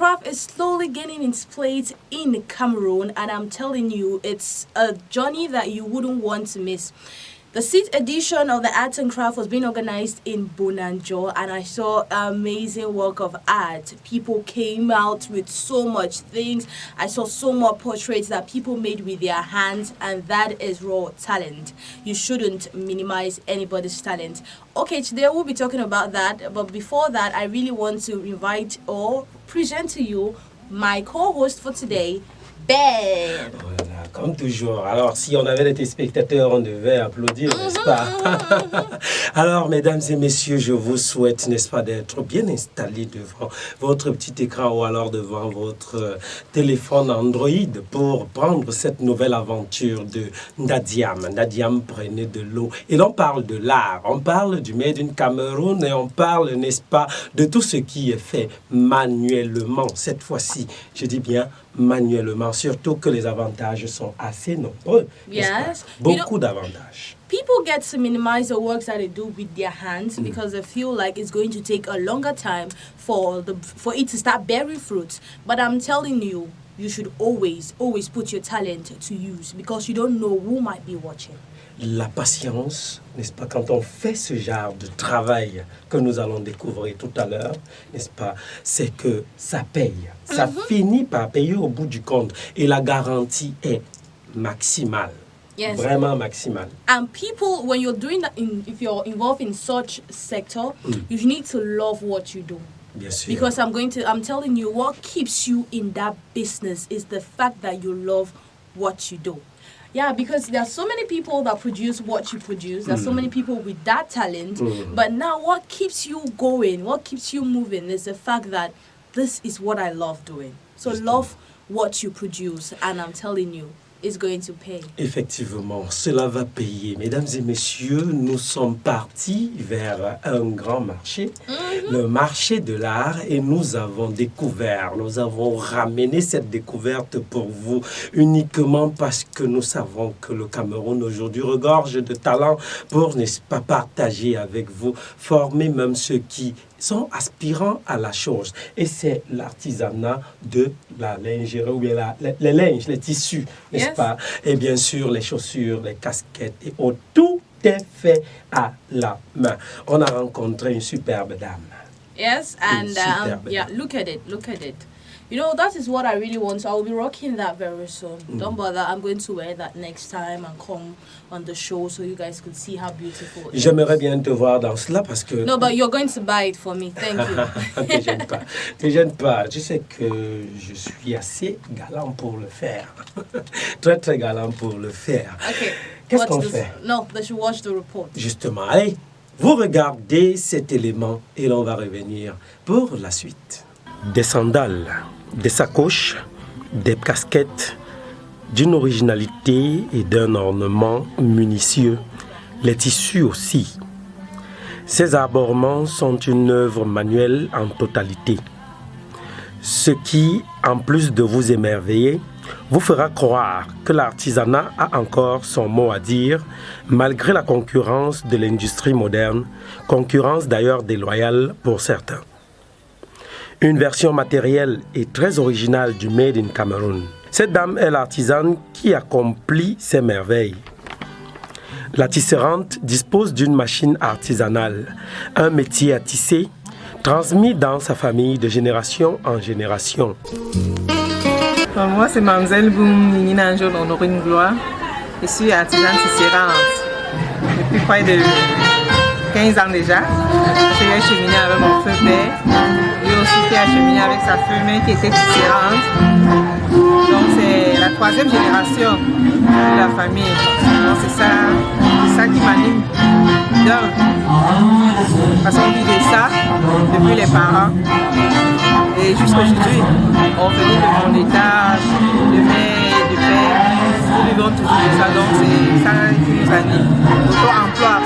craft is slowly gaining its place in Cameroon, and I'm telling you, it's a journey that you wouldn't want to miss. The 6th edition of the Arts and Craft was being organized in Bonanjo, and I saw an amazing work of art. People came out with so much things. I saw so much portraits that people made with their hands, and that is raw talent. You shouldn't minimize anybody's talent. Okay, today we'll be talking about that, but before that, I really want to invite or present to you my co-host for today, Ben. Voilà, comme toujours. Alors, si on avait des téléspectateurs, on devait applaudir, n'est-ce pas? Alors, mesdames et messieurs, je vous souhaite, n'est-ce pas, d'être bien installés devant votre petit écran ou alors devant votre téléphone Android pour prendre cette nouvelle aventure de Ndadiam. Ndadiam prenait de l'eau. Et l'on parle de l'art, on parle du Made in Cameroun et on parle, n'est-ce pas, de tout ce qui est fait manuellement. Cette fois-ci, je dis bien manuellement, surtout que les avantages sont assez nombreux. Yes. Beaucoup d'avantages. People get to minimize the works that they do with their hands because they feel like it's going to take a longer time for it to start bearing fruits. But I'm telling you, you should always put your talent to use because you don't know who might be watching. La patience, n'est-ce pas, quand on fait ce genre de travail que nous allons découvrir tout à l'heure, n'est-ce pas, c'est que ça paye. Ça finit par payer au bout du compte. Et la garantie est maximale. Yes. Vraiment maximale. And people, when you're doing that, if you're involved in such sector, you need to love what you do. Bien sûr. Because I'm telling you, what keeps you in that business is the fact that you love what you do. Yeah, because there are so many people that produce what you produce. There are so many people with that talent. But now what keeps you going, what keeps you moving is the fact that this is what I love doing. So love what you produce, and I'm telling you, it's going to pay. Effectivement, cela va payer. Mesdames et messieurs, nous sommes partis vers un grand marché, le marché de l'art, et nous avons ramené cette découverte pour vous uniquement parce que nous savons que le Cameroun aujourd'hui regorge de talents pour, n'est-ce pas, partager avec vous, former même ceux qui sont aspirants à la chose. Et c'est l'artisanat de la lingerie, ou bien les linges, les tissus, n'est-ce pas? Et bien sûr, les chaussures, les casquettes et autres. Tout est fait à la main. On a rencontré une superbe dame. Yes, and yeah, look at it. You know, that is what I really want. So I will be rocking that very soon. Don't bother. I'm going to wear that next time and come on the show so you guys could see how beautiful it is. J'aimerais bien te voir dans cela parce que... No, but you're going to buy it for me. Thank you. Ne gêne pas. Je sais que je suis assez galant pour le faire. Très, très galant pour le faire. Okay. Qu'est-ce qu'on fait? No, they should watch the report. Justement, allez, vous regardez cet élément et l'on va revenir pour la suite. Des sandales, des sacoches, des casquettes, d'une originalité et d'un ornement minutieux, les tissus aussi. Ces arborements sont une œuvre manuelle en totalité. Ce qui, en plus de vous émerveiller, vous fera croire que l'artisanat a encore son mot à dire, malgré la concurrence de l'industrie moderne, concurrence d'ailleurs déloyale pour certains. Une version matérielle et très originale du Made in Cameroun. Cette dame est l'artisane qui accomplit ces merveilles. La tisserante dispose d'une machine artisanale, un métier à tisser, transmis dans sa famille de génération en génération. Moi, c'est Mademoiselle Boum Nina Anjo Honorine Gloire. Je suis artisane tisserante depuis près de 15 ans déjà. J'ai cheminé avec mon feu père. Lui aussi qui a cheminé avec sa femme qui était tisserante. Donc c'est la 3e génération de la famille. Donc c'est ça qui m'anime. Parce qu'on vit de ça depuis les parents. Et jusqu'à aujourd'hui, on venait de mon état, de mère et de père. Nous vivons toujours de ça, donc c'est ça qui nous anime. Auto-emploi.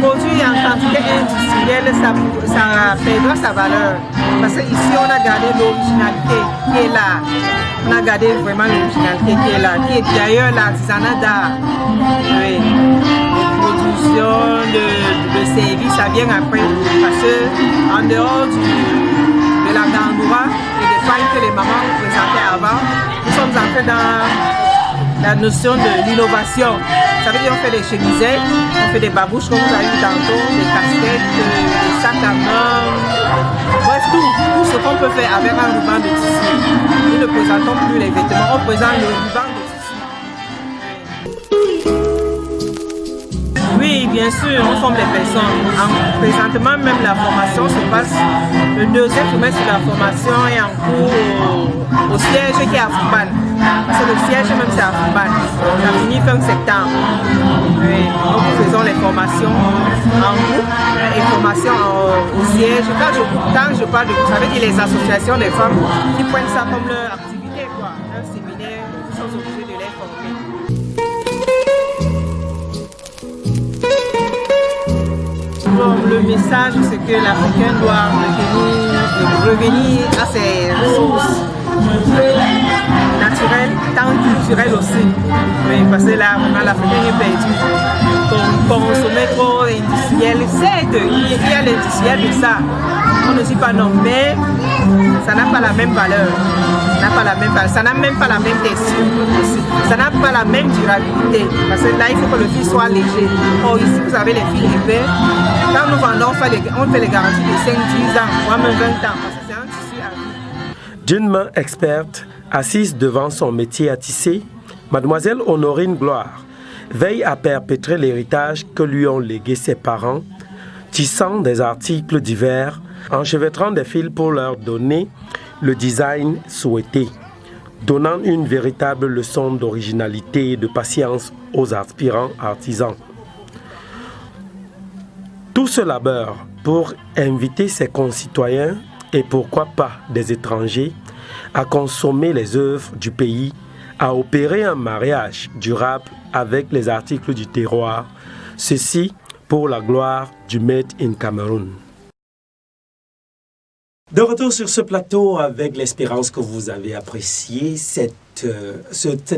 Produit en quantité industrielle, ça perdra sa valeur. Parce qu'ici, on a gardé l'originalité qui est là. On a gardé vraiment l'originalité qui est là, qui est d'ailleurs l'artisanat d'art. Oui. distribution, de service, ça vient après. Parce que en dehors de la gandoura et des pailles que les mamans présentaient avant, nous sommes entrés dans la notion de l'innovation. Ça veut dire qu'on fait des chemisettes, on fait des babouches comme vous avez vu tantôt, des casquettes, des sacs à main, bref tout ce qu'on peut faire avec un ruban de tissu. Nous ne présentons plus les vêtements, on présente le ruban de tissu. Oui, bien sûr, on forme des personnes. Présentement, même la formation se passe, le deuxième trimestre de la formation est en cours au siège qui est à Fumban. Parce que le siège même c'est à Fumban. Ça finit fin septembre. Oui. Donc nous faisons les formations en groupe et formations au siège. Quand je parle de, vous savez, les associations des femmes qui prennent ça comme leur activité, quoi. Un séminaire, nous sommes obligés de les former. Le message, c'est que l'Africain doit revenir à ses ressources naturelles, tant culturelles aussi. Oui, parce que là, vraiment, l'Africain est perdu. Consommer trop industriel, certes, il y a l'industriel de ça. On ne dit pas non, mais ça n'a pas la même valeur. Ça n'a même pas la même texture aussi. Ça n'a pas la même durabilité. Parce que là, il faut que le fil soit léger. Or, ici, vous avez les fils épais. Quand nous vendons, on fait les garanties de 5-10 ans, voire même 20 ans. Parce que c'est un tissu à vie. D'une main experte, assise devant son métier à tisser, Mademoiselle Honorine Gloire veille à perpétrer l'héritage que lui ont légué ses parents, tissant des articles divers, enchevêtrant des fils pour leur donner le design souhaité, donnant une véritable leçon d'originalité et de patience aux aspirants artisans. Tout ce labeur pour inviter ses concitoyens et pourquoi pas des étrangers à consommer les œuvres du pays, à opérer un mariage durable avec les articles du terroir, ceci pour la gloire du Made in Cameroun. De retour sur ce plateau avec l'espérance que vous avez apprécié cet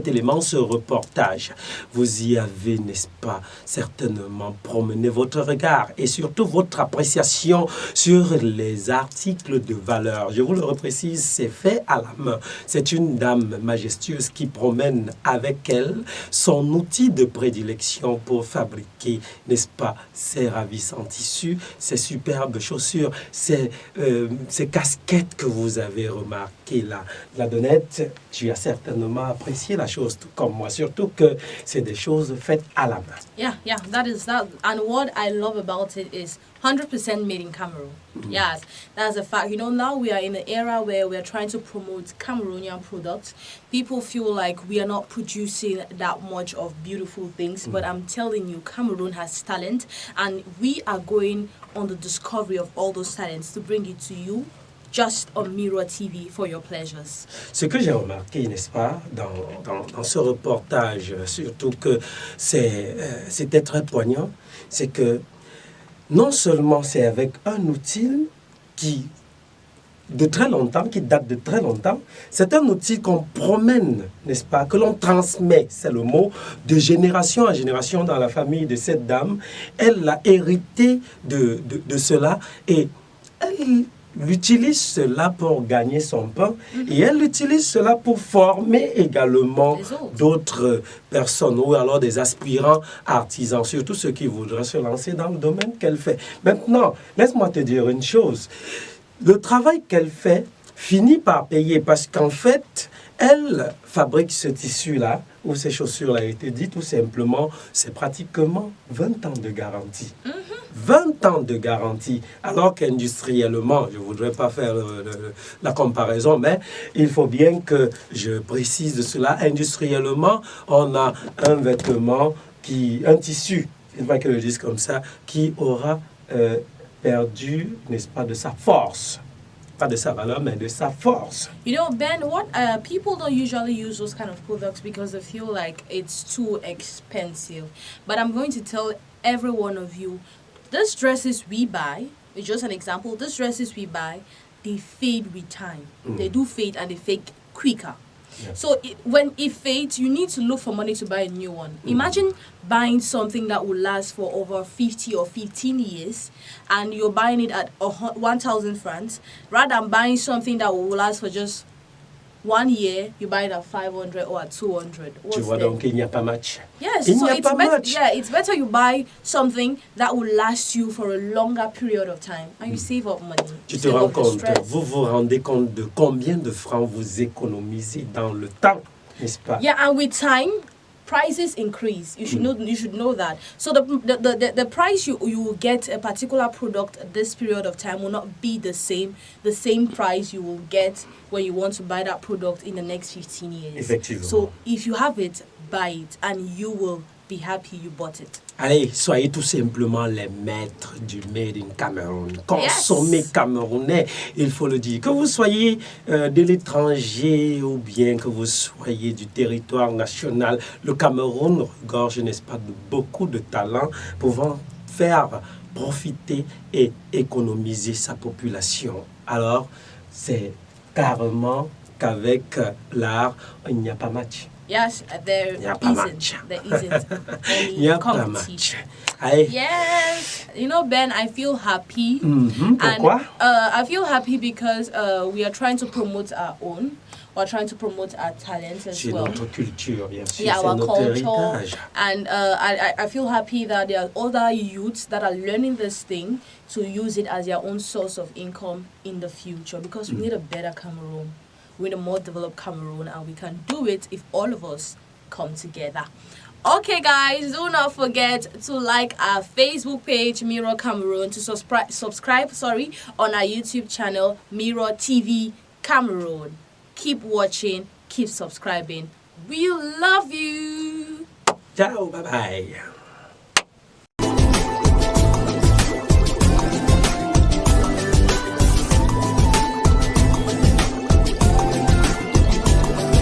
élément, ce reportage. Vous y avez, n'est-ce pas, certainement promené votre regard et surtout votre appréciation sur les articles de valeur. Je vous le reprécise, c'est fait à la main. C'est une dame majestueuse qui promène avec elle son outil de prédilection pour fabriquer, n'est-ce pas, ces ravissants tissus, ces superbes chaussures, ces casquettes que vous avez remarquées là. La Donnette, tu as certainement apprécié la chose, tout comme moi, surtout que c'est des choses faites à la main. Yeah, that is that. And what I love about it is 100% made in Cameroon. Yes, that's a fact. You know, now we are in an era where we are trying to promote Cameroonian products. People feel like we are not producing that much of beautiful things, but I'm telling you, Cameroon has talent, and we are going on the discovery of all those talents to bring it to you just on Mirror TV for your pleasures. Ce que j'ai remarqué, n'est-ce pas, dans ce reportage, surtout que c'était très poignant, c'est que non seulement c'est avec un outil qui date de très longtemps, c'est un outil qu'on promène, n'est-ce pas, que l'on transmet, c'est le mot, de génération en génération dans la famille de cette dame. Elle l'a hérité de cela et elle utilise cela pour gagner son pain et elle utilise cela pour former également d'autres personnes ou alors des aspirants artisans, surtout ceux qui voudraient se lancer dans le domaine qu'elle fait. Maintenant, laisse-moi te dire une chose. Le travail qu'elle fait finit par payer parce qu'en fait, elle fabrique ce tissu-là ou ces chaussures-là, a été dit tout simplement, c'est pratiquement 20 ans de garantie. 20 ans de garantie, alors qu'industriellement, je ne voudrais pas faire la comparaison, mais il faut bien que je précise cela, industriellement, on a un vêtement, un tissu, il faut que je le dise comme ça, qui aura perdu, n'est-ce pas, de sa force. Pas de sa valeur, mais de sa force. You know, Ben, what people don't usually use those kind of products because they feel like it's too expensive. But I'm going to tell every one of you, these dresses we buy, it's just an example, these dresses we buy, they fade with time. They do fade and they fade quicker. Yeah. So when it fades, you need to look for money to buy a new one. Imagine buying something that will last for over 50 or 15 years, and you're buying it at 1,000 francs, rather than buying something that will last for just 1 year, you buy it at 500 or at 200. Tu vois, donc il n'y a pas match. Yes, Il so n'y a it's pas better. match. Yeah, it's better you buy something that will last you for a longer period of time, and you save up money. Tu te save rends up the compte, stress. vous vous rendez compte de combien de francs vous économisez dans le temps, n'est-ce pas? Yeah, and with time, prices increase. You should know. You should know that. So the price you will get a particular product at this period of time will not be the same price you will get when you want to buy that product in the next 15 years. Effectivement. So if you have it, buy it, and you will be happy you bought it. Allez, soyez tout simplement les maîtres du Made in Cameroon. Consommez camerounais, il faut le dire. Que vous soyez de l'étranger ou bien que vous soyez du territoire national, le Cameroun regorge, n'est-ce pas, de beaucoup de talents pouvant faire profiter et économiser sa population. Alors, c'est carrément qu'avec l'art, il n'y a pas match. Yes, there Il n'y a pas isn't. match. There isn't Il n'y any a pas match. competition. Allez. Yes, you know, Ben, I feel happy. Pourquoi? And I feel happy because we are trying to promote our own. We're trying to promote our talents as C'est well. notre culture, bien sûr. Yeah, c'est our notre culture. héritage. And I feel happy that there are other youths that are learning this thing to use it as their own source of income in the future, because we need a better Cameroon. We need a more developed Cameroon, and we can do it if all of us come together. Okay, guys, do not forget to like our Facebook page, Mirror Cameroon, to subscribe on our YouTube channel, Mirror TV Cameroon. Keep watching, keep subscribing. We love you. Ciao, bye bye.